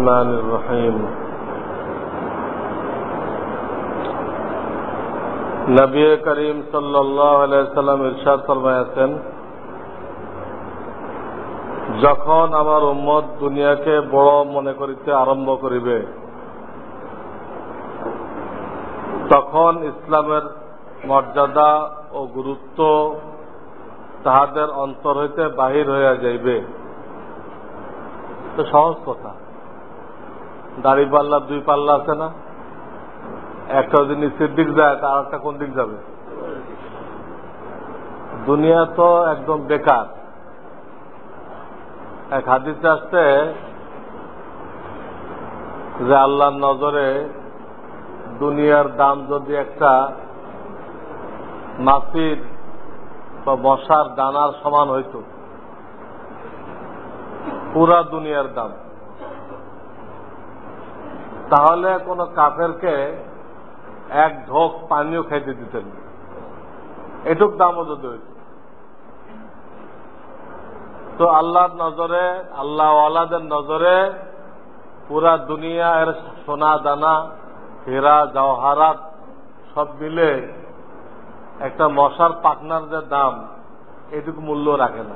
الرحمن الرحيم নবী করিম সাল্লাল্লাহু আলাইহি সাল্লাম ইরশাদ ফরমায়াছেন, যখন আমার উম্মত দুনিয়াকে বড় মনে করিতে আরম্ভ করিবে তখন ইসলামের মর্যাদা ও গুরুত্ব তাহাদের অন্তর হইতে বাহির হইয়া যাইবে। তো সহজ কথা, দাড়ি পাল্লা দুই পাল্লা আছে না, একটা যদি নিচের দিক যায় তার একটা কোন দিক যাবে? দুনিয়া তো একদম বেকার। এক হাদিসে আসছে যে আল্লাহর নজরে দুনিয়ার দাম যদি একটা মাছির বা মশার দানার সমান হইত, পুরা দুনিয়ার দাম, তাহলে কোন কাফেরকে এক ঢোক পানিও খাইতে দিতেন, এটুক দামও যদি হইত। তো আল্লাহর নজরে, আল্লাহ ওয়ালাদের নজরে পুরা দুনিয়া এর সোনা দানা হীরা জওহারাত সব মিলে একটা মশার পাখনার যে দাম, এটুকু মূল্য রাখে না।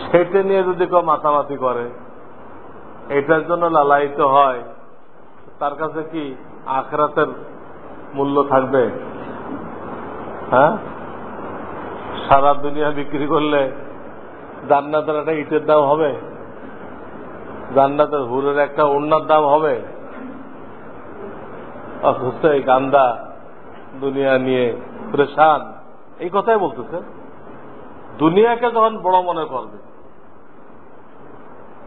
সেটা নিয়ে যদি কেউ মাতামাতি করে, এটার জন্য লালায়িত হয়, তার কাছে কি আখিরাতের মূল্য থাকবে? হ্যাঁ, সারা দুনিয়া বিক্রি করলে জান্নাতের একটা ইটের দাম হবে? জান্নাতের হুরের একটা ওড়নার দাম হবে? অথচ এই গান্দা দুনিয়া নিয়ে পরেশান, এই কথাই বলতেছে। দুনিয়াকে যখন বড় মনে করবে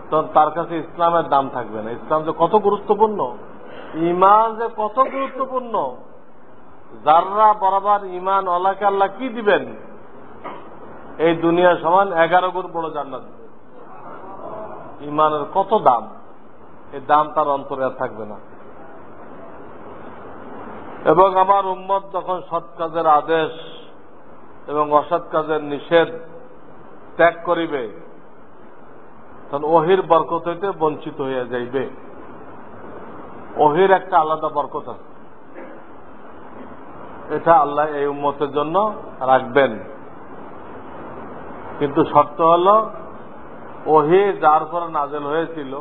তখন তার কাছে ইসলামের দাম থাকবে না। ইসলাম যে কত গুরুত্বপূর্ণ, ইমান যে কত গুরুত্বপূর্ণ, যাররা বরাবর ইমান ওয়ালাকে আল্লাহ কি দিবেন, এই দুনিয়া সমান 11 গুণ বড় জান্নাত দিবেন। ইমানের কত দাম, এই দাম তার অন্তরে আর থাকবে না। এবং আমার উম্মত যখন সৎ কাজের আদেশ এবং অসৎ কাজের নিষেধ ত্যাগ করিবে তখন ওহির বরকত হইতে বঞ্চিত হইয়া যাইবে। ওহির একটা আলাদা বরকত আছে, এটা আল্লাহ এই উম্মতের জন্য রাখবেন। কিন্তু শর্ত হল, ওহি যার উপরে নাযিল হয়েছিল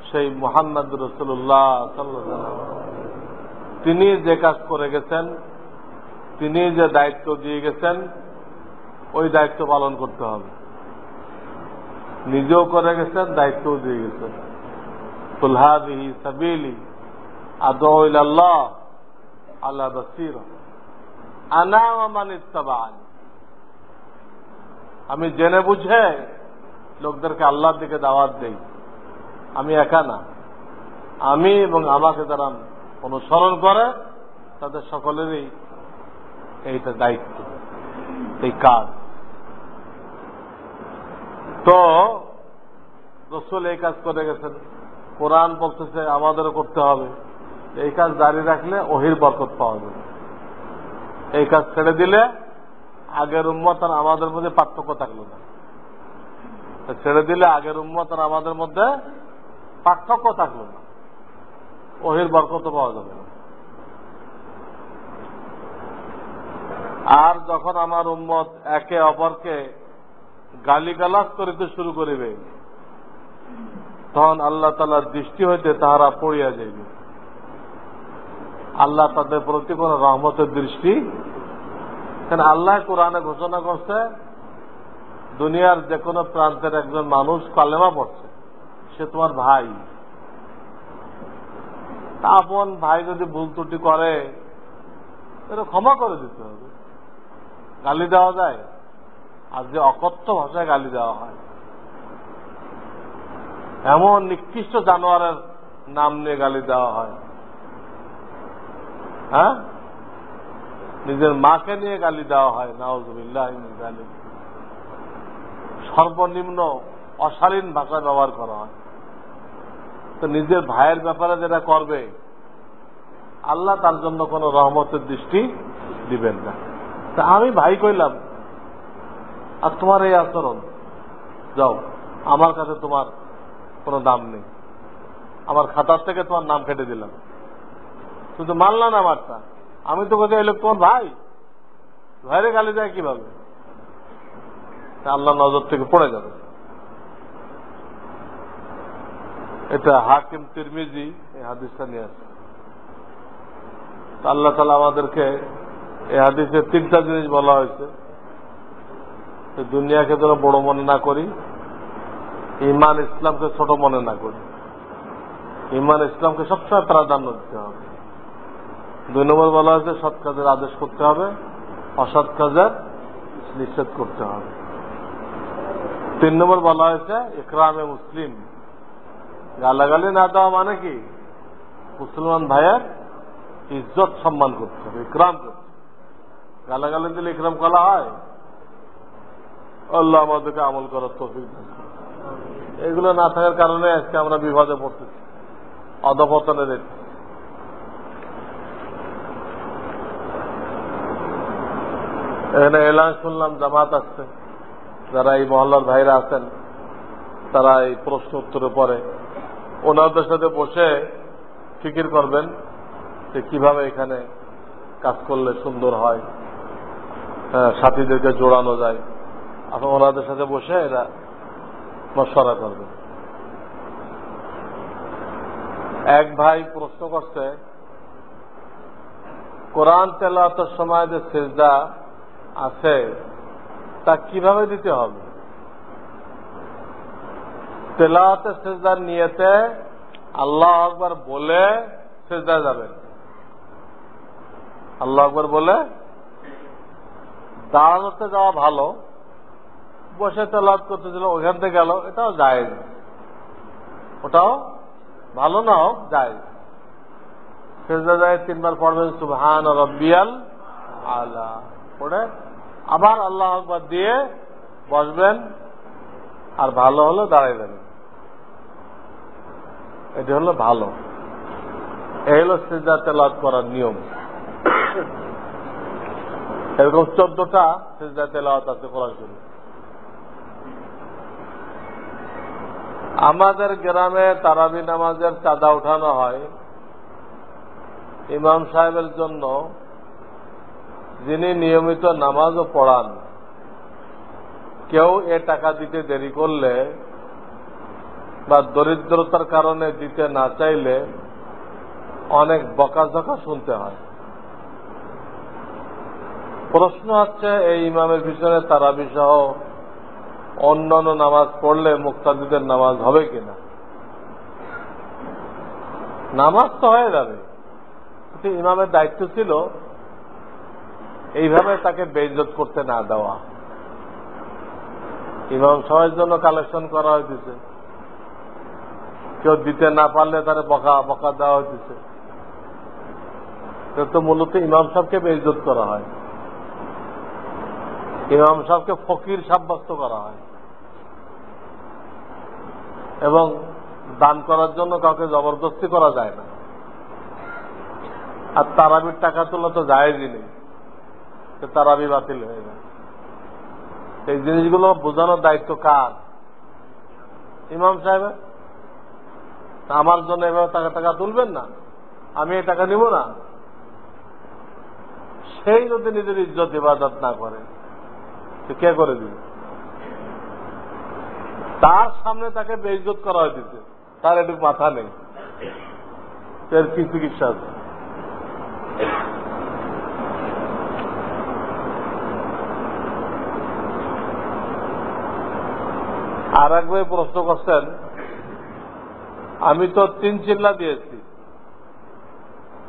সেই মুহাম্মদ রাসূলুল্লাহ সাল্লাল্লাহু আলাইহি ওয়াসাল্লাম, তিনি যে কাজ করে গেছেন, তিনি যে দায়িত্ব দিয়ে গেছেন, ওই দায়িত্ব পালন করতে হবে। নিজেও করে গেছেন, দায়িত্বও দিয়ে গেছেন। কুল হাযিহি সাবিলি আদউ ইলাল্লাহ আলা বাসীরা আনা ওয়া মান ইত্তাবা'আনি। আমি জেনে বুঝে লোকদেরকে আল্লাহর দিকে দাওয়াত দেই, আমি একা না, আমি এবং আমাকে যারা অনুসরণ করে তাদের সকলেরই এইটা দায়িত্ব, এই কাজ। তো রাসূল এই কাজ করে গেছেন, কোরআন বলতেছে আমাদেরও করতে হবে। এই কাজ জারি রাখলে ওহির বরকত পাওয়া যাবে। এই কাজ ছেড়ে দিলে আগের উম্মত আর আমাদের মধ্যে পার্থক্য থাকলো না। ছেড়ে দিলে আগের উম্মত আর আমাদের মধ্যে পার্থক্য থাকলো না, ওহির বরকত পাওয়া যাবে না। আর যখন আমার উম্মত একে অপরকে গালিগালাজ করিতে শুরু করিবে তখন আল্লাহ তাআলার দৃষ্টি হইতে তাহারা পড়িয়া যাইবে। আল্লাহ তাদের প্রতি কোন রহমতের দৃষ্টি, কারণ আল্লাহ কোরআনে ঘোষণা করছে দুনিয়ার যে কোনো প্রান্তের একজন মানুষ কালেমা পড়ছে, সে তোমার ভাই। আপন ভাই যদি ভুল ত্রুটি করে এটা ক্ষমা করে দিতে হবে। গালি দেওয়া যায়, আর যে অকথ্য ভাষায় গালি দেওয়া হয়, এমন নিকৃষ্ট জানোয়ারের নাম নিয়ে গালি দেওয়া হয়, হ্যাঁ, নিজের মাকে নিয়ে গালি দেওয়া হয়, নাউযুবিল্লাহ মিন যালিক। সর্বনিম্ন অশালীন ভাষা ব্যবহার করা হয়। তো নিজের ভাইয়ের ব্যাপারে যেটা করবে আল্লাহ তার জন্য কোন রহমতের দৃষ্টি দিবেন না। তা আমি ভাই কইলাম আর তোমার এই আচরণ, যাও আমার কাছে তোমার কোনো দাম নেই, আমার খাতার থেকে তোমার নাম কেটে দিলাম। তুমি তো মানলা না আমারটা, আমি তো কোথায় এলো তোমার ভাই, ভাইরে গালি যায় কিভাবে? আল্লাহ নজর থেকে পড়ে যাবে। এটা হাকিম তিরমিজি এই হাদিসটা নিয়ে আসে। আল্লাহ তাআলা আমাদেরকে এই হাদিসে 3টা জিনিস বলা হয়েছে, দুনিয়াকে যেন বড় মনে না করি, ইমান ইসলামকে ছোট মনে না করি, ইমান ইসলামকে সবসময় প্রাধান্য দিতে হবে। 2 নম্বর বলা হয়েছে সৎ কাজের আদেশ করতে হবে, অসৎ কাজের নিষেধ করতে হবে। 3 নম্বর বলা হয়েছে ইকরামে মুসলিম, গালাগালি না দেওয়া মানে কি মুসলমান ভাইয়ের ইজ্জত সম্মান করতে হবে, ইকরাম করতে। গালাগালি দিলে ইকরাম করা হয়? আল্লাহ আমাদেরকে আমল করার তৌফিক দান করুন। এগুলো না থাকার কারণে আজকে আমরা বিপদে পড়তেছি, অধপতনে দেখছি। এখানে এলান শুনলাম জামাত আসছে, যারা এই মহল্লার ভাইরা আছেন তারা এই প্রশ্ন উত্তরে পরে ওনাদের সাথে বসে ফিকির করবেন যে কিভাবে এখানে কাজ করলে সুন্দর হয়, সাথীদেরকে জোড়ানো যায়। আপনি ওনাদের সাথে বসে এরা মশওয়ারা করবেন। এক ভাই প্রশ্ন করছে, কোরআন তেলাওয়াতের সময় যে সিজদা আছে তা কিভাবে দিতে হবে? তেলাওয়াতের সিজদার নিয়তে আল্লাহু আকবার বলে সিজদায় যাবেন। আল্লাহু আকবার বলে দাঁড়ানোতে যাওয়া ভালো, বসে তেলাওয়াত করতেছিল ওখান থেকে গেল, এটাও জায়েজ, ওটাও ভালো না হোক জায়েজ। সিজদা যায় 3 বার পড়বেন সুবহান রাব্বিয়াল আলা, পড়ে আবার আল্লাহু আকবার দিয়ে বসবেন, আর ভালো হলো দাঁড়াই যাবেন। এটি হলো ভালো। এই হলো সিজদা তেলাওয়াত করার নিয়ম। এরকম 14টা সিজদা তেলাওয়াত আছে কোরআন শরীফে। আমাদের গ্রামে তারাবি নামাজের চাঁদা উঠানো হয় ইমাম সাহেবের জন্য, যিনি নিয়মিত নামাজও পড়ান। কেউ এ টাকা দিতে দেরি করলে বা দরিদ্রতার কারণে দিতে না চাইলে অনেক বকাঝকা শুনতে হয়। প্রশ্ন হচ্ছে, এই ইমামের পিছনে তারাবি সহ অন্যান্য নামাজ পড়লে মুক্তাদিদের নামাজ হবে কিনা? নামাজ তো হয়ে যাবে, কিন্তু ইমামের দায়িত্ব ছিল এইভাবে তাকে বেইজ্জত করতে না দেওয়া। ইমাম সাহেবের জন্য কালেকশন করা হইতেছে, কেউ দিতে না পারলে তারে বকা বকা দেওয়া হইতেছে। তো মূলত ইমাম সাহেবকে বেইজ্জত করা হয়, ইমাম সাহেবকে ফকির সাব্যস্ত করা হয়, এবং দান করার জন্য কাউকে জবরদস্তি করা যায় না। আর তারাবির টাকা তোলা তো জায়েজই নেই, তারাবি বাতিল হয়ে যায়। এই জিনিসগুলো বোঝানোর দায়িত্ব কার? ইমাম সাহেবের। আমার জন্য এভাবে টাকা তুলবেন না, আমি এই টাকা নিব না। সেই যদি নিজের ইজ্জত ইবাদত না করে, কে করে দিবে? তার সামনে তাকে বেইজ্জত করা হয়েছে, তার একটু মাথা নেই, এর কি চিকিৎসা আছে? আর এক ভাই প্রশ্ন করছেন, আমি তো 3 চিল্লা দিয়েছি,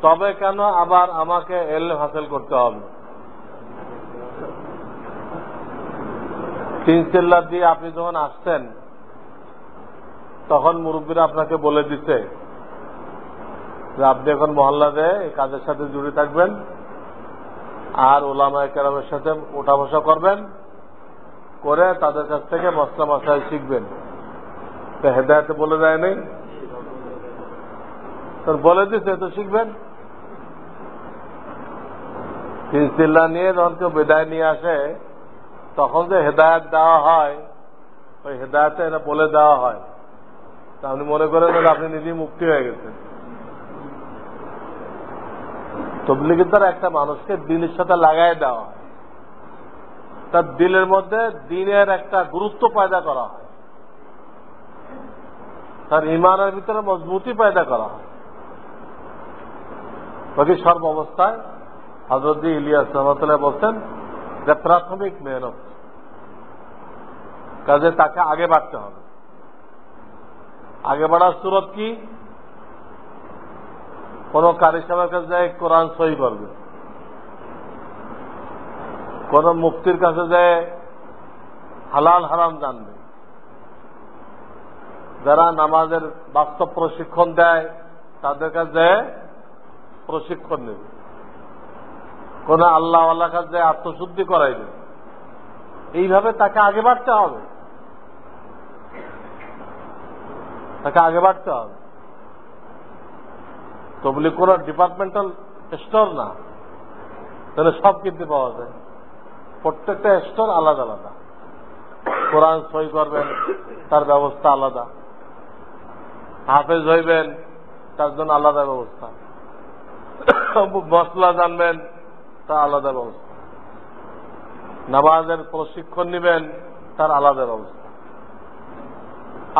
তবে কেন আবার আমাকে ইলম হাসিল করতে হবে? 3 চিল্লা দিয়ে আপনি যখন আসছেন তখন মুরব্বীরা আপনাকে বলে দিচ্ছে যে আপনি এখন মহল্লাতে এই কাজের সাথে জুড়ে থাকবেন, আর উলামায়ে কেরামের সাথে ওঠা বসা করবেন, করে তাদের কাছ থেকে মসলা মাসাইল শিখবেন। তো হেদায়েতে বলে দেয় নেই, তোর বলে দিচ্ছে তো শিখবেন। 3 চিল্লা নিয়ে যখন কেউ বিদায় নিয়ে আসে, তখন যে হেদায়েত দেওয়া হয় ওই হেদায়েতে এটা বলে দেওয়া হয়, তা আপনি মনে করেন যে আপনি নিজেই মুক্তি হয়ে গেছেন। তাবলীগের দ্বারা একটা মানুষকে দিনের সাথে লাগাই দেওয়া হয়, তার দিলের মধ্যে দিনের একটা গুরুত্ব পয়দা করা হয়, তার ইমানের ভিতরে মজবুতি পয়দা করা হয়। বাকি সর্ব অবস্থায় হযরত ইলিয়াস রাহমাতুল্লাহ বলছেন যে প্রাথমিক মেহনত, কাজে তাকে আগে বাড়তে হবে। আগে বাড়ার সুরত কি? কোন কারি সাহেবের কাছে যায় কোরআন সহি করবে, কোন মুফতির কাছে যায় হালাল হারাম জানবে, যারা নামাজের বাস্তব প্রশিক্ষণ দেয় তাদের কাছে প্রশিক্ষণ নেবে, কোন আল্লাহ আল্লাহ কাছে আত্মশুদ্ধি করাইবে। এইভাবে তাকে আগে বাড়তে হবে, তাকে আগে বাড়তে হবে। তাবলীগ কোন ডিপার্টমেন্টাল স্টোর না, তাহলে সব কিনতে পাওয়া যায়। প্রত্যেকটা স্টোর আলাদা আলাদা। কোরআন সই করবেন তার ব্যবস্থা আলাদা, হাফেজ হইবেন তার জন্য আলাদা ব্যবস্থা, মশলা জানবেন তার আলাদা ব্যবস্থা, নামাজের প্রশিক্ষণ নেবেন তার আলাদা ব্যবস্থা,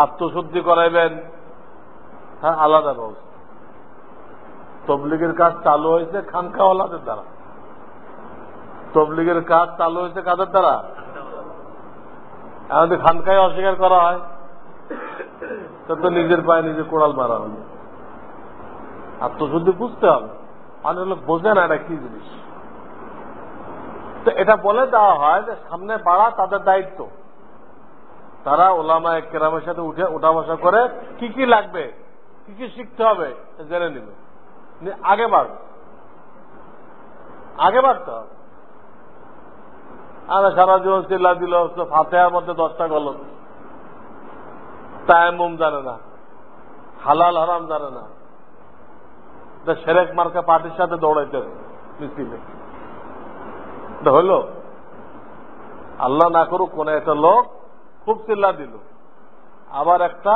আত্মশুদ্ধি করাইবেন তার আলাদা ব্যবস্থা। তাবলীগের কাজ চালু হয়েছে খানকাওয়ালাদের দ্বারা, তাবলীগের কাজ চালু হয়েছে কাদের দ্বারা? আমাদের খানকায় অস্বীকার করা হয়, তো নিজের পায়ে নিজে কোড়াল মারা হবে। আত্মশুদ্ধি বুঝতে হবে, অনেক লোক বোঝে না এটা কি জিনিস। তো এটা বলে দেওয়া হয় যে সামনে বাড়া তাদের দায়িত্ব, তারা ওলামায়ে কেরামের সাথে উঠা বসা করে কি কি লাগবে, কি কি শিখতে হবে জেনে নেবে, আগে বাড়বে, আগে বাড়তে হবে। আর সারা জীবন চিল্লা দিল, ফাতিহার মধ্যে 10টা গলত, তায়াম্মুম জানে না, হালাল হারাম জানে না, সেরেক মার্কা পার্টির সাথে দৌড়াইতে মিছিলে হইল। আল্লাহ না করুক কোন একটা লোক খুব চিল্লা দিল, আবার একটা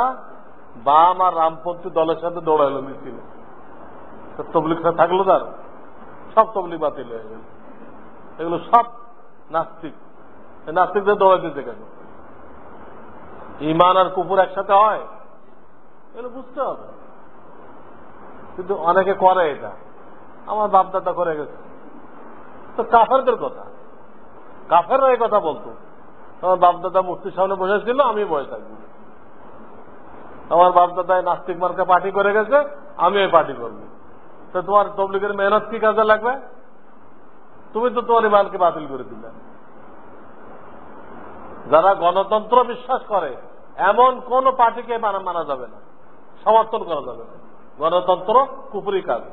বাম আর রামপন্থী দলের সাথে দৌড়াইল মিছিলে, তাবলীগ থাকলো তার, সব তাবলীগ বাতিল হয়ে গেল। এগুলো সব নাস্তিক, নাস্তিকদের দৌড়াইতেছে কেন? ঈমান আর কুফর একসাথে হয়, এগুলো বুঝতে হবে। কিন্তু অনেকে করে এটা, আমার বাপদাদা করে গেছে। তো কাফেরদের কথা, কাফেররা এই কথা বলতো, আমার বাপদাদা মুফতির সামনে বসেছিল, আমি বসে থাকবো। আমার বাপদাদায় নাস্তিক মার্কা পার্টি করে গেছে, আমি এই পার্টি করবো। তো তোমার তাবলীগের মেহনত কি কাজে লাগবে? তুমি তো তোমার ঈমানকে বাতিল করে দিলে। যারা গণতন্ত্র বিশ্বাস করে এমন কোন পার্টিকে মানা যাবে না, সমর্থন করা যাবে না। গণতন্ত্র কুফরি কাজ,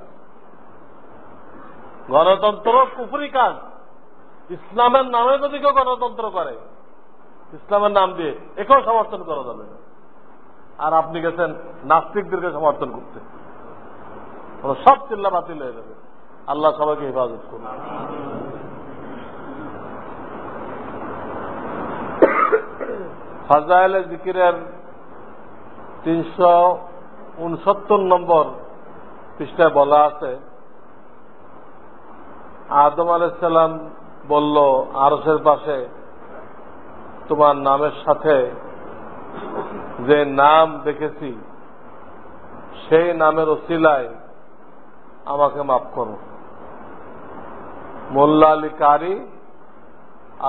গণতন্ত্র কুফরি কাজ। ইসলামের নামে যদি কেউ গণতন্ত্র করে, ইসলামের নাম দিয়ে, একেও সমর্থন করা যাবে না। আর আপনি গেছেন নাস্তিকদেরকে সমর্থন করতে, সব চিল্লা বাতিল হয়ে যাবে। আল্লাহ সবাইকে হেফাজত করুন। ফাজায়েলে জিকিরের 369 নম্বর পৃষ্ঠায় বলা আছে, আদম আলাইহিস সালাম বলল, আরশের পাশে তোমার নামের সাথে যে নাম দেখেছি সেই নামের ওসিলায় আমাকে মাফ করো। মোল্লা আলী কারি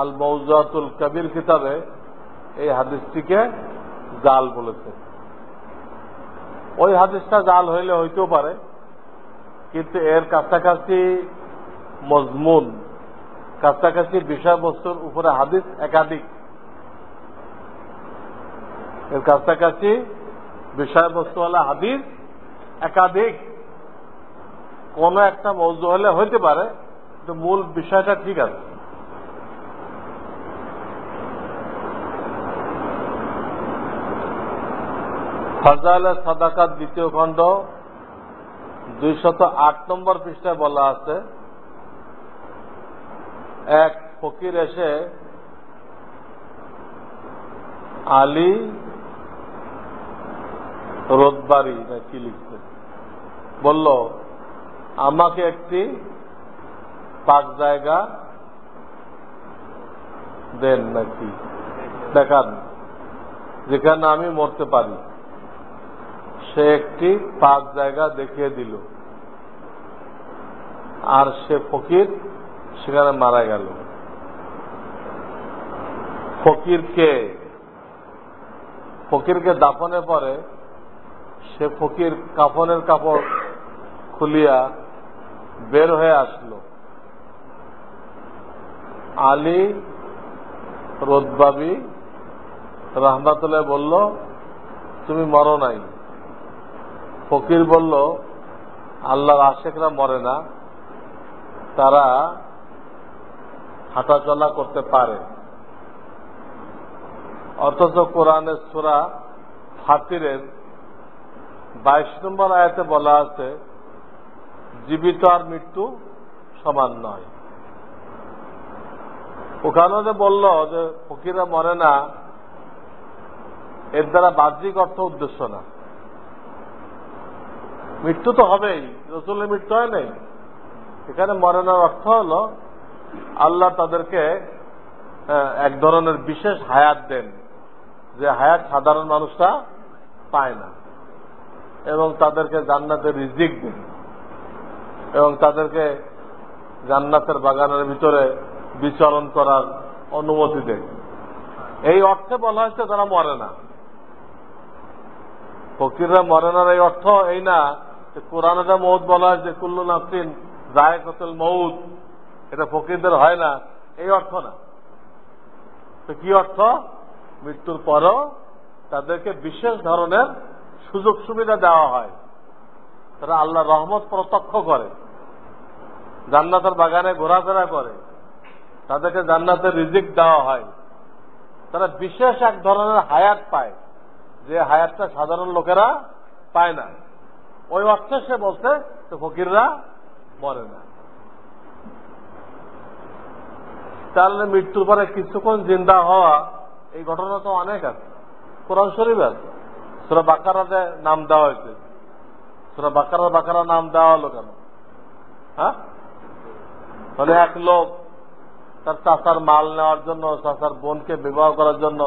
আল মৌজুআতুল কবির কিতাবে এই হাদিসটিকে জাল বলেছে। ওই হাদিসটা জাল হইলে হইতেও পারে, কিন্তু এর কাছাকাছি মজমুন, কাছাকাছি বিষয়বস্তুর উপরে হাদিস একাধিক, এর কাছাকাছি বিষয়বস্তুওয়ালা হাদিস একাধিক। কোন একটা মৌজু হলে হইতে পারে, কিন্তু মূল বিষয়টা ঠিক আছে। ফাজাইলে সাদাকাত 2য় খণ্ড 208 নম্বর পৃষ্ঠায় বলা আছে, এক ফকির এসে আলী রোদবাড়ি না কি লিখছে, বলল আমাকে একটি পাক জায়গা দেন নাকি দেখান যেখানে আমি মরতে পারি। সে একটি পাক জায়গা দেখিয়ে দিল, আর সে ফকির সেখানে মারা গেল। ফকিরকে দাফনের পরে সে ফকির কাফনের কাপড় খুলিয়া বের হয়ে আসলো। আলী রোদবাবি রহমাতুল্লাহ বলল, তুমি মরো নাই। ফকির বলল, আল্লাহর আশিকরা মরে না, তারা হাঁটাচলা করতে পারে। অথচ কোরআনের সূরা ফাতিরের 22 নম্বর আয়াতে বলা আছে, জীবিত আর মৃত্যু সমান নয়। ওখানে যে বলল যে ফকিরা মরে না, এর দ্বারা বাহ্যিক অর্থ উদ্দেশ্য না। মৃত্যু তো হবেই, রাসূলের মৃত্যু হয় নাই। এখানে মরে না অর্থ হল আল্লাহ তাদেরকে এক ধরনের বিশেষ হায়াত দেন, যে হায়াত সাধারণ মানুষরা পায় না, এবং তাদেরকে জান্নাতের রিজিক দেন, এবং তাদেরকে জান্নাতের বাগানের ভিতরে বিচরণ করার অনুমতি দেন। এই অর্থে বলা হয়েছে তারা মরে না। ফকিররা মরে না এই অর্থ এই না যে কোরআনে মৌত বলা হয়েছে, কুল্লু নাফসিন যায়কাতুল মৌত, এটা ফকিরদের হয় না, এই অর্থ না। তো কি অর্থ? মৃত্যুর পরও তাদেরকে বিশেষ ধরনের সুযোগ সুবিধা দেওয়া হয়, তারা আল্লাহর রহমত প্রত্যক্ষ করে, জান্নাতের বাগানে ঘোরাফেরা করে, তাদেরকে জান্নাতের রিজিক দেওয়া হয়, তারা বিশেষ এক ধরনের হায়াত পায়, যে হায়াতটা সাধারণ লোকেরা পায় না। ওই অর্থে সে বলছে তো ফকিররা মরে না। তাহলে মৃত্যুর পরে কিছুক্ষণ জিন্দা হওয়া, এই ঘটনা তো অনেক আছে, কোরআন শরীফে আছে। সূরা বাকারাতে নাম দেওয়া হয়েছে। সূরা বাকারা নাম দেওয়া হলো কেন? হ্যাঁ, মানে এক লোক তার চাচার মাল নেওয়ার জন্য, চাচার বোনকে বিবাহ করার জন্য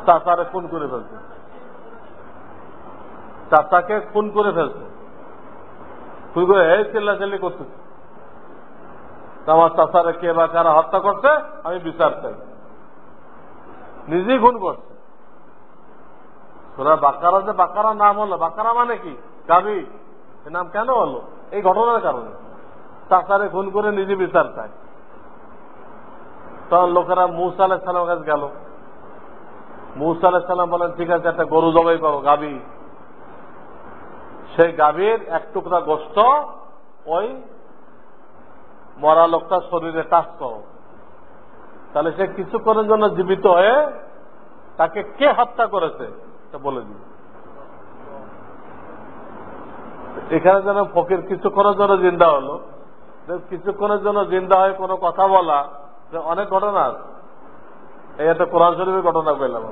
চাচারে খুন করে ফেলছে, চাচাকে খুন করে ফেলছে, খুন করে এই চিল্লাচিল্লি করতেছে, আমার চাচারে কে বা কারা হত্যা করছে আমি বিচার চাই, নিজেই খুন করছে। সূরা বাকারা যে বাকারা নাম হলো, বাকারা মানে কি? গাভী। এ নাম কেন হলো? এই ঘটনার কারণে। চাচারে খুন করে নিজে বিচার চায়। তখন লোকেরা মূসা আলাইহিস সালামের কাছে গেল। মূসা আলাইহিস সালাম বলেন, ঠিক আছে, একটা গরু জবাই করো, গাভী। সেই গাভীর এক টুকরা গোশত ওই মরা লোকটার শরীরে টাচ করো, তাহলে সে কিছুক্ষণের জন্য জীবিত হয়ে তাকে কে হত্যা করেছে তা বলে দিন। এখানে যেন ফকির কিছুক্ষণের জন্য জিন্দা হলো, কিছুক্ষণের জন্য জিন্দা হয়ে কোনো কথা বলা, অনেক ঘটনা আছে। এই একটা কোরআন শরীফের ঘটনা পেলাম।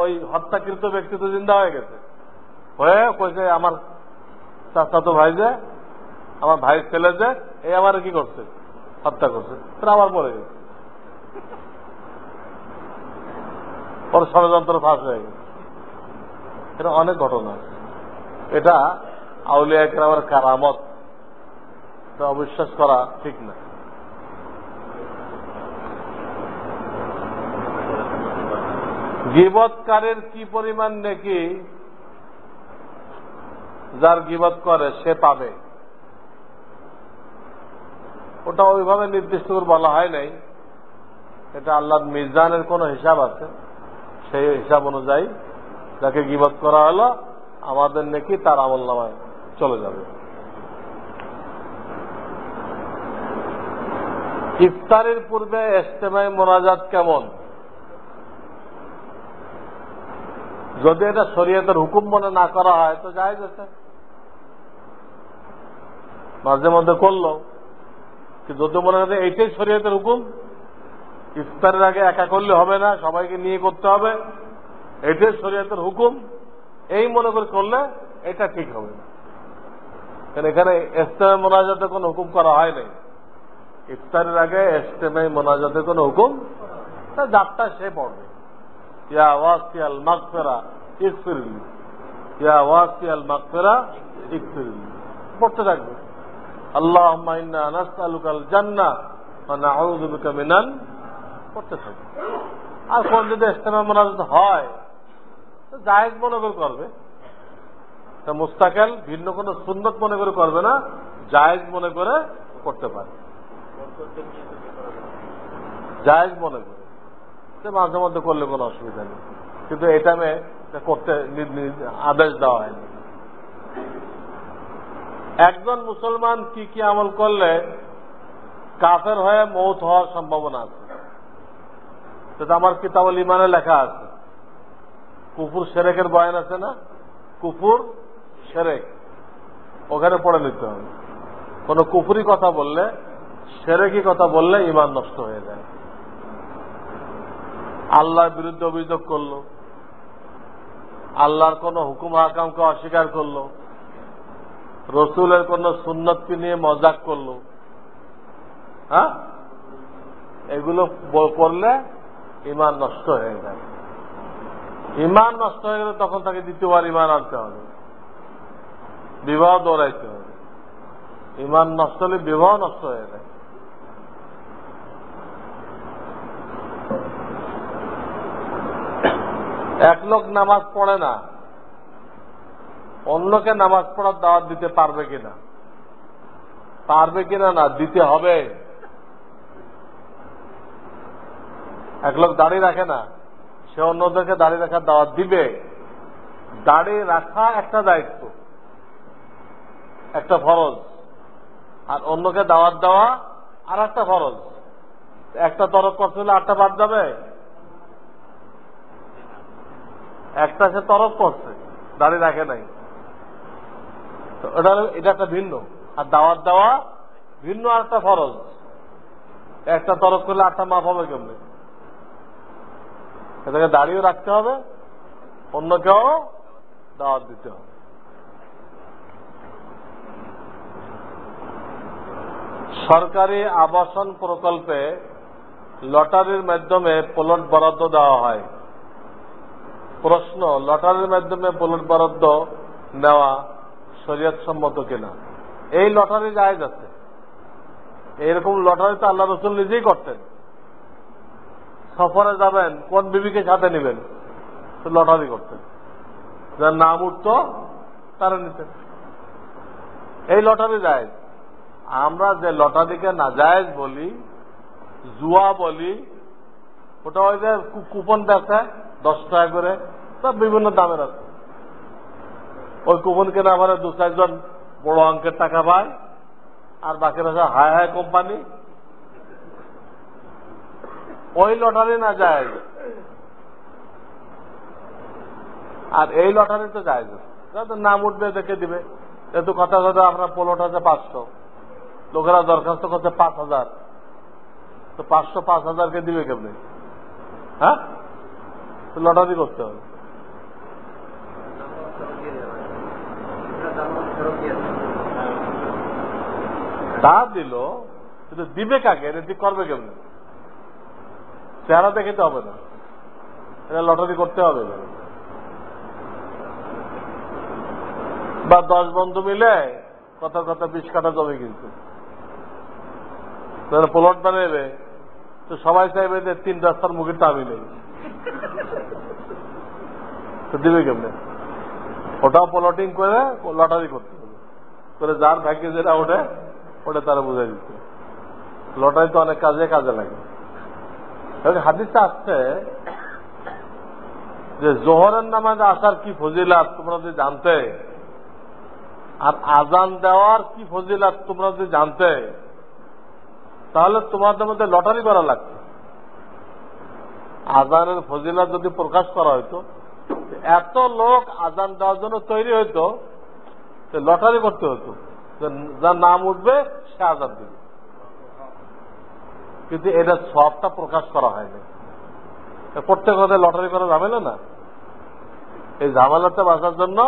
ওই হত্যাকৃত ব্যক্তি তো জিন্দা হয়ে গেছে, হয়ে কইছে আমার চাচাতো ভাই যে, আমার ভাইয়ের ছেলে যে, এই আমার কি করছে, হত্যা করছে, আবার মরে গেছে। ওর ষড়যন্ত্র ফাঁস হয়ে গেছে। এটা অনেক ঘটনা। এটা আউলিয়া কেরামের কারামত, এটা অবিশ্বাস করা ঠিক না। গীবতকারীর কি পরিমাণ নেকি যার গীবত করে সে পাবে, ওটা ওইভাবে নির্দিষ্ট করে বলা হয় নাই। এটা আল্লাহর মিজানের কোন হিসাব আছে, সেই হিসাব অনুযায়ী যাকে গীবত করা হলো আমাদের নেকি তার আমলনামায় চলে যাবে। ইফতারের পূর্বে ইজতেমাই মোনাজাত কেমন? যদি এটা শরীয়তের হুকুম মনে না করা হয় তো জায়েজ আছে, মাঝে মধ্যে করলো। যদি মনে হয় এইটাই শরীয়তের হুকুম, ইফতারের আগে একা করলে হবে না, সবাইকে নিয়ে করতে হবে, এটাই শরীয়তের হুকুম, এই মনে করে করলে এটা ঠিক হবে না। কারণ এখানে ইজতেমাই মোনাজাতের কোনো হুকুম করা হয় নাই। ইফতারের আগে ইজতেমাই মোনাজাতের কোনো হুকুম, তা যারটা সে পড়বে। ইয়া ওয়াসিয়াল মাগফিরা ইগফিরলি, ইয়া ওয়াসিয়াল মাগফিরা ইগফিরলি পড়তে থাকবে। আল্লাহুম্মা ইন্না নাসআলুকাল জান্নাহ ওয়া নাউযু বিকা মিনান, পড়তে থাকবে। আর কোন যদি ইজতেমাই মোনাজাত হয় তো জায়েজ মনে করে করবে, তা মুস্তাকিল ভিন্ন কোন সুন্নত মনে করে করবে না, জায়েজ মনে করে করতে পারে, জায়েজ মনে করে মাঝে মধ্যে করলে কোনো অসুবিধা নেই, কিন্তু এটা করতে আদেশ দেওয়া হয়নি। একজন মুসলমান কি কি আমল করলে কাফের হয়ে মৌত হওয়ার সম্ভাবনা আছে, সেটা আমার কিতাবুল ঈমানে লেখা আছে। কুফর শিরকের বয়ান আছে না, কুফর শিরক, ওখানে পড়ে নিতে হবে। কোন কুফরি কথা বললে, শিরকি কথা বললে ঈমান নষ্ট হয়ে যায়। আল্লাহর বিরুদ্ধে অভিযোগ করলো, আল্লাহর কোন হুকুম হাকামকে অস্বীকার করলো, রসুলের কোন সুন্নতকে নিয়ে মজাক করলো, হ্যাঁ, এগুলো করলে ঈমান নষ্ট হয়ে যায়। ঈমান নষ্ট হয়ে গেলে তখন তাকে দ্বিতীয়বার ঈমান আনতে হবে, বিবাহ দৌড়াইতে হবে। ঈমান নষ্ট হলে বিবাহ নষ্ট হয়ে যায়। এক লোক নামাজ পড়ে না, অন্যকে নামাজ পড়ার দাওয়াত দিতে পারবে কিনা? পারবে কিনা না, দিতে হবে। এক লোক দাড়ি রাখে না, সে অন্যদেরকে দাড়ি রাখার দাওয়াত দিবে। দাড়ি রাখা একটা দায়িত্ব, একটা ফরজ, আর অন্যকে দাওয়াত দেওয়া আর একটা ফরজ। একটা তরক করতে হলে আটটা বাদ যাবে? একটা সে তরক করছে, দাড়ি রাখে নাই, তো এটা একটা ভিন্ন, আর দাওয়াত দেওয়া ভিন্ন, আর একটা ফরজ। একটা তরক করলে আটটা মাফ হবে কেমনে? এটাকে দাঁড়িয়েও রাখতে হবে, অন্যকেও দাওয়াত দিতে হবে। সরকারি আবাসন প্রকল্পে লটারির মাধ্যমে প্লট বরাদ্দ দেওয়া হয়। প্রশ্ন, লটারির মাধ্যমে প্লট বরাদ্দ নেওয়া শরীয়ত সম্মত কিনা? এই লটারি জায়েজ আছে। এইরকম লটারি তো আল্লাহ রসুল নিজেই করতেন। সফরে যাবেন, কোন বিবিকে সাথে নেবেন? তো লটারি করতেন, যার নাম উঠত তারা নিতেন। এই লটারি জায়েজ। আমরা যে লটারিকে নাজায়েজ বলি, জুয়া বলি, ওটা ওই যে কুপন বেচে 10 টাকা করে, সব বিভিন্ন দামের আছে। ওই কুপন কেনা আমার 2-4 জন বড় অঙ্কের টাকা পায়, আর বাকিরা সব হায় হায় কোম্পানি। ওই লটারি না যায়, আর এই লটারি তো যায়। নাম উঠবে, দেখে দিবে। যেহেতু কথা কথা আপনার প্লট আছে 500, লোকেরা দরখাস্ত করছে 5000, তো 500 5000কে দিবে কেমনি? হ্যাঁ, লটারি করতে হবে। তা দিল, কিন্তু দিবে কাকে? এটা ঠিক করবে কেমনি? চেহারা দেখে তো হবে না, এটা লটারি করতে হবে। বা 10 বন্ধু মিলে কথা কথা 20 কাঠা জমি কিনছে, প্লট বানাবে, তো সবাই চাইবে যে 3 রাস্তার মুখে দামি নেই, তো দিবে কেমনে? ওটাও প্লটিং করে লটারি করতে হবে, করে যার ভাগ্যে যেটা ওঠে ওটা তারা বুঝাই দিচ্ছে। লটারি তো অনেক কাজে কাজে লাগে। হাদিসে আসছে যে জোহরের নামাজে আসার কি ফজিলাত তোমরা যদি জানতে, আর আজান দেওয়ার কি ফজিলাত তোমরা যদি জানতে, তাহলে তোমাদের মধ্যে লটারি করা লাগতো। আজানের ফজিলাত যদি প্রকাশ করা হইতো, এত লোক আজান দেওয়ার জন্য তৈরি হইতো, লটারি করতে হতো, যার নাম উঠবে সে আজান দিবে। কিন্তু এটা সবটা প্রকাশ করা হয়নি। প্রত্যেক কথা লটারি করা ঝামেলা না। এই ঝামেলাতে বাঁচার জন্য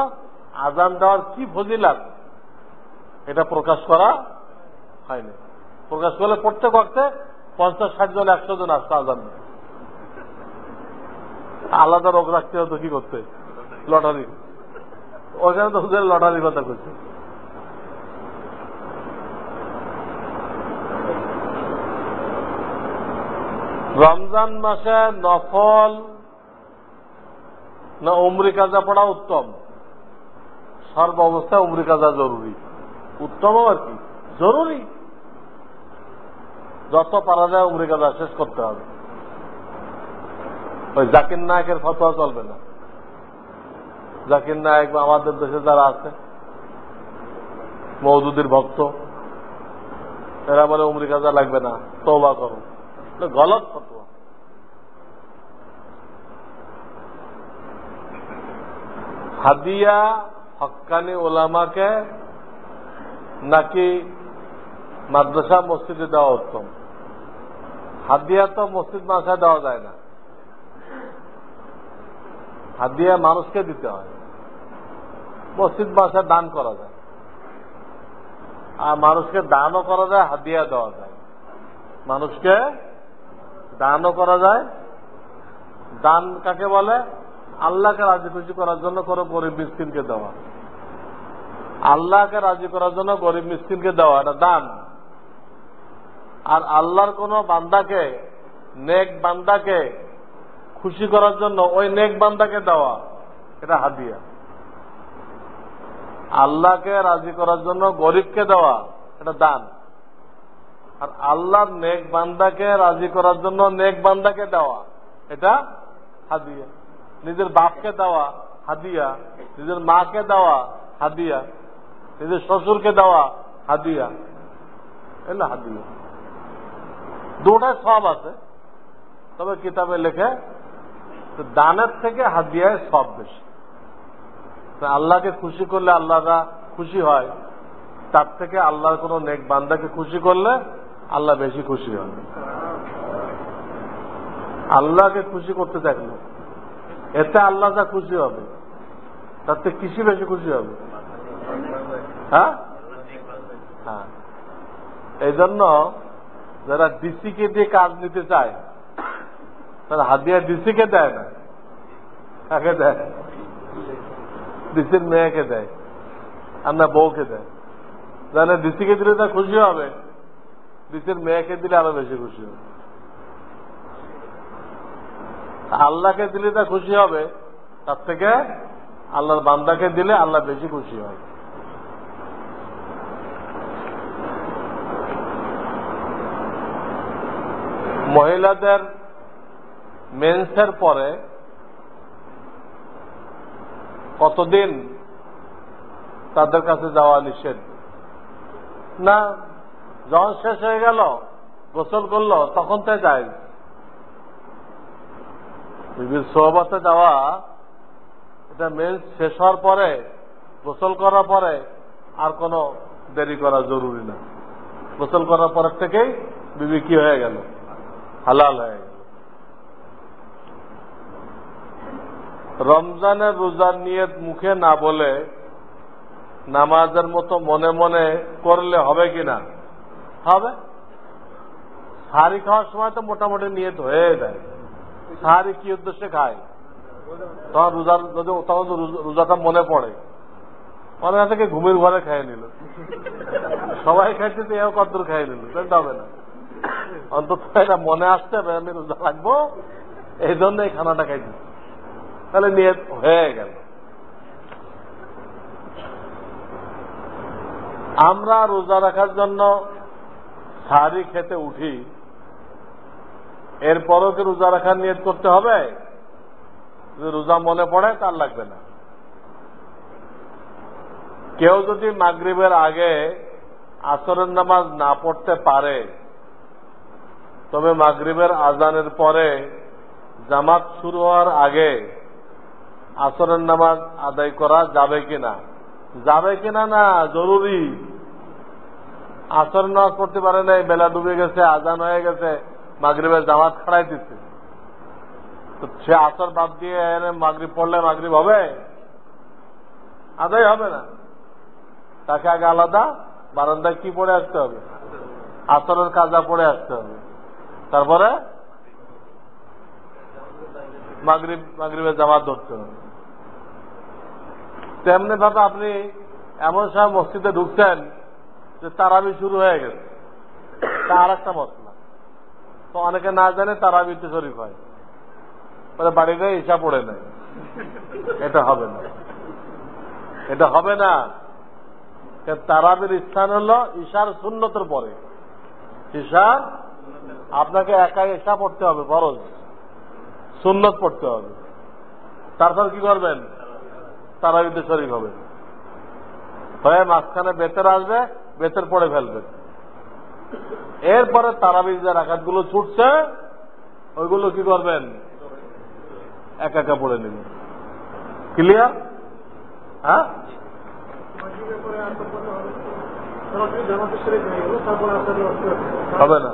আজান দেওয়ার কি ফজিলাত এটা প্রকাশ করা হয়নি। প্রকাশ করলে প্রত্যেক ওয়াক্তে 50-60 জন 100 জন আসতো আজান। আলাদা রোগ রাখতে হতো কি করতে, লটারি। ওখানে তো হুজুর লটারির কথা করছে। রমজান মাসে নফল না উমরি কাজা পড়া উত্তম? সর্ব অবস্থায় উমরি কাজা জরুরি। উত্তম আর কি জরুরি, যত পারা যায় উমরি কাজা শেষ করতে হবে। ওই জাকির নায়কের ফতোয়া চলবে না। জাকির নায়ক বা আমাদের দেশে যারা আছে মওদুদির ভক্ত, এরা বলে উমরি কাজা লাগবে না, তওবা করো। গলত ফতোয়া। হাদিয়া হক্কানি ওলামাকে নাকি মাদ্রাসা মসজিদে দেওয়া উত্তম? হাদিয়া তো মসজিদ মাদ্রাসায় দেওয়া যায় না। হাদিয়া মানুষকে দিতে হয়। মসজিদ মাদ্রাসায় দান করা যায়, আর মানুষকে দানও করা যায়, হাদিয়া দেওয়া যায়। মানুষকে দানও করা যায়। দান কাকে বলে? আল্লাহকে রাজি খুশি করার জন্য কোনো গরিব মিসকিনকে দেওয়া। আল্লাহকে রাজি করার জন্য গরিব মিসকিনকে দেওয়া, এটা দান। আর আল্লাহর কোন বান্দাকে, নেক বান্দাকে খুশি করার জন্য ওই নেক বান্দাকে দেওয়া, এটা হাদিয়া। আল্লাহকে রাজি করার জন্য গরিবকে দেওয়া, এটা দান। আর আল্লাহর নেক বান্দাকে রাজি করার জন্য নেক বান্দাকে দেওয়া, এটা হাদিয়া। নিজের বাপকে দেওয়া হাদিয়া, নিজের মাকে দেওয়া হাদিয়া, নিজের শ্বশুরকে দেওয়া হাদিয়া, এটা হাদিয়া। দুটাই সব আছে, তবে কিতাবে লেখে দানের থেকে হাদিয়ায় সব বেশি। আল্লাহকে খুশি করলে আল্লাহরা খুশি হয়, তার থেকে আল্লাহর কোন নেক বান্দাকে খুশি করলে আল্লাহ বেশি খুশি হন। আল্লাহকে খুশি করতে থাকলে এতে আল্লাহ যা খুশি হবে তার থেকে কিসে বেশি খুশি হবে? হ্যাঁ, হ্যাঁ। এই জন্য যারা ডিসিকে দিয়ে কাজ নিতে চায় তারা হাদিয়া ডিসিকে দেয় না, কাকে দেয়? ডিসির মেয়েকে দেয়, আর না বউকে দেয়। জানে ডিসিকে দিলে তা খুশি হবে, ডিসির মেয়েকে দিলে আরো বেশি খুশি হবে। আল্লাহকে দিলে তা খুশি হবে, তার থেকে আল্লাহর বান্দাকে দিলে আল্লাহ বেশি খুশি হয়। মহিলাদের মেন্সের পরে কতদিন তাদের কাছে যাওয়া নিষেধ? না, যখন শেষ হয়ে গেল গোসল করলো তখন তো যায়। বিবির সোহবতে যাওয়া, এটা মেন্স শেষ হওয়ার পরে, গোসল করার পরে আর কোনো দেরি করা জরুরি না। গোসল করার পরের থেকেই বিবি কি হয়ে গেল? হালাল হয়ে গেল। রমজানের রোজার নিয়ত মুখে না বলে নামাজের মতো মনে মনে করলে হবে কিনা? হবে। সাহারি খাওয়ার সময় তো মোটামুটি নিয়ত হয়ে যায়। সাহারি কি উদ্দেশ্যে খায়? তখন রোজার তখন রোজাটা মনে পড়ে, মনে থেকে ঘুমের ঘরে খাইয়ে নিল, সবাই খাইছে তো এও কদ্দূর খাইয়ে নিল, সেটা হবে না। অন্তত এটা মনে আসতে হবে আমি রোজা রাখবো, এই জন্য এই খানাটা খাইছি, তাহলে নিয়ত হয়ে গেল। আমরা রোজা রাখার জন্য সাহারি খেতে উঠি, এরপরও কি রোজা রাখার নিয়ত করতে হবে? যদি রোজা মনে পড়ে তার লাগবে না। কেউ যদি মাগরিবের আগে আসরের নামাজ না পড়তে পারে, তবে মাগরিবের আজানের পরে জামাত শুরু হওয়ার আগে আসরের নামাজ আদায় করা যাবে কিনা? যাবে কিনা না জরুরি। আসরের নামাজ পড়তে পারে নাই, বেলা ডুবে গেছে, আজান হয়ে গেছে, মাগরিবের জামাত খাড়াই দিচ্ছে, তো সে আসর বাদ দিয়ে এনে মাগরিব পড়লে মাগরিব হবে? আদায় হবে না। তাকে আগে আলাদা বারান্দায় কি পড়ে আসতে হবে? আসরের কাজা পড়ে আসতে হবে, তারপরে মাগরিবের জামাত ধরতে হবে। তেমনি ভাবে আপনি এমন সময় মসজিদে ঢুকছেন যে তারাবি শুরু হয়ে গেছে, তা আর একটা মশলা। তো অনেকে না জানে তারাবিতে শরীফ হয়, বলে বাড়িতে ঈশা পড়ে নেয়। এটা হবে না, এটা হবে না। তারাবির স্থান হলো ঈশার সুন্নতের পরে। ঈশা আপনাকে একাই ঈশা পড়তে হবে, ফরজ, সুন্নত পড়তে হবে। তারপর কি করবেন? তারাবিতে শরীফ হবে, হয়ে মাঝখানে বেতের আসবে, বেতের পড়ে ফেলবেন। এরপরে তারাবির যে রাকাতগুলো ছুটছে ওইগুলো কি করবেন? একা একা পড়ে নেবেন। ক্লিয়ার? হ্যাঁ, হবে না,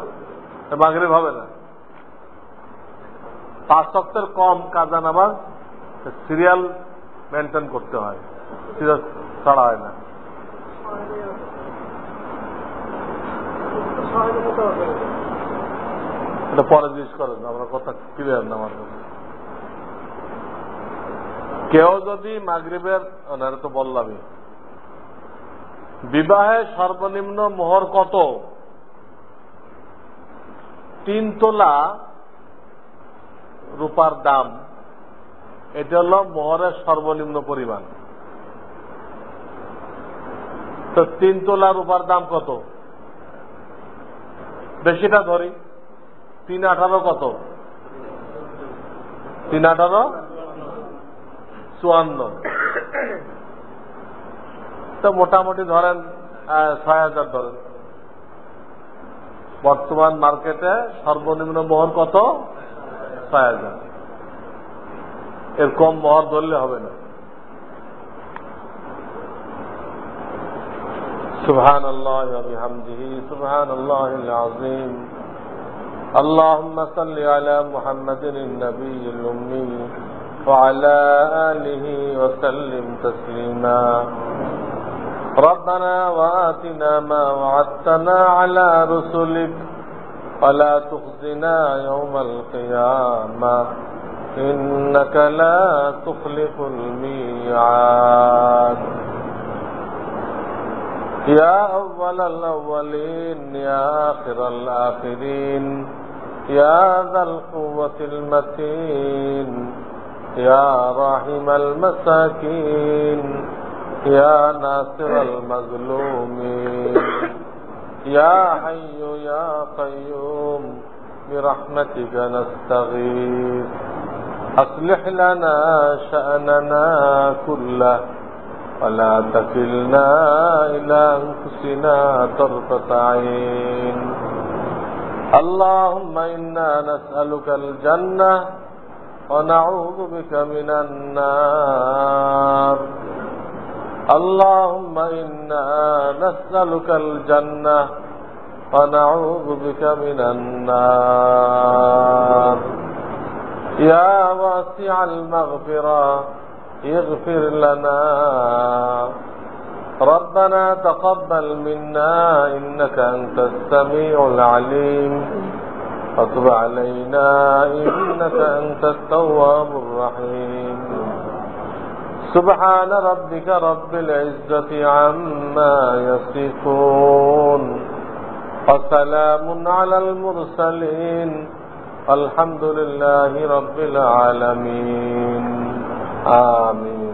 মাগরিব হবে না। 5 ওয়াক্তের কম কাজা নামাজ সিরিয়াল মেনটেন করতে হয়, সিরিয়াল ছাড়া হয় না। এটা পরে জিজ্ঞেস করেন, আমরা কথা ক্লিয়ার না আমার কাছে। কেউ যদি মাগরিবের, তো বললামই, বিবাহে সর্বনিম্ন মোহর কত? 3 তোলা রূপার দাম, এটা হল মোহরের সর্বনিম্ন পরিমাণ। তো 3 তোলা রূপার দাম কত? বেশিটা ধরি, 3×18 কত? 3×18 54। তো মোটামুটি ধরেন 6000 ধরেন। বর্তমান মার্কেটে সর্বনিম্ন মোহর কত? 6000। এর কম মোহর ধরলে হবে না। সুবহানাল্লাহি ওয়া বিহামদিহি সুবহানাল্লাহিল আযীম। আল্লাহুম্মা সাল্লি আলা মুহাম্মাদিন আন-নাবিয়্যিল উম্মি ওয়া আলা আলিহি ওয়া সাল্লিম তাসলিমা। ربنا وآتنا ما وعدتنا على رسلك ولا تخزنا يوم القيامة إنك لا تخلف الميعاد. يا أول الأولين يا آخر الآخرين يا ذا القوة المتين يا راحم المساكين يا ناصر المظلومين يا حي يا قيوم برحمتك نستغيث أصلح لنا شأننا كله ولا تكلنا إلى أنفسنا طرفة عين. اللهم إنا نسألك الجنة ونعوذ بك من النار. اللهم إنا نسألك الجنة ونعوذ بك من النار. يا واسع المغفرة اغفر لنا. ربنا تقبل منا إنك أنت السميع العليم وتب علينا إنك أنت التواب الرحيم. سبحان ربك رب العزة عما يصفون وسلام على المرسلين والحمد لله رب العالمين. آمين.